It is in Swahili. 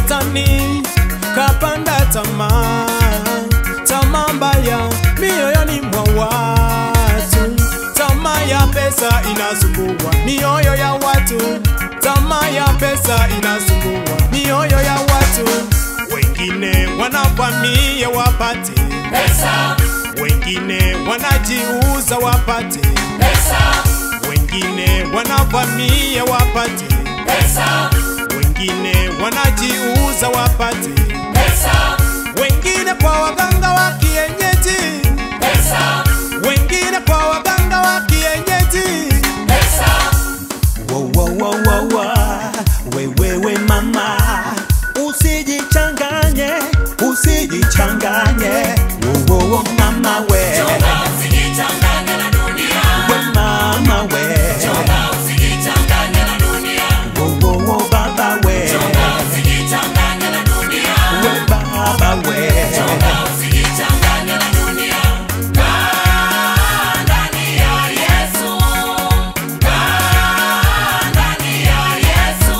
Shetani kapanda tamaa, tamaa mbaya mioyoni mwa watu. Tamaa ya pesa inasumbua mioyo ya watu. Tamaa ya pesa inasumbua mioyo ya watu. Wengine wanavamia wapate pesa, wengine wanajiuza wapate pesa, wengine wanavamia wapate pesa, wengine wanajiuza wapate pesa, wengine kwa waganga wa kienyeji pesa, wengine kwa waganga wa kienyeji pesa. Wewe mama, usijichanganye, usijichanganye. Mama we, chunga usijichanganye na dunia. we mama we, Chunga usijichanganye na dunia. baba we, Chunga usijichanganye na dunia. we baba we, Chunga usijichanganye na dunia. Kaa ndani ya Yesu. Kaa ndani ya Yesu.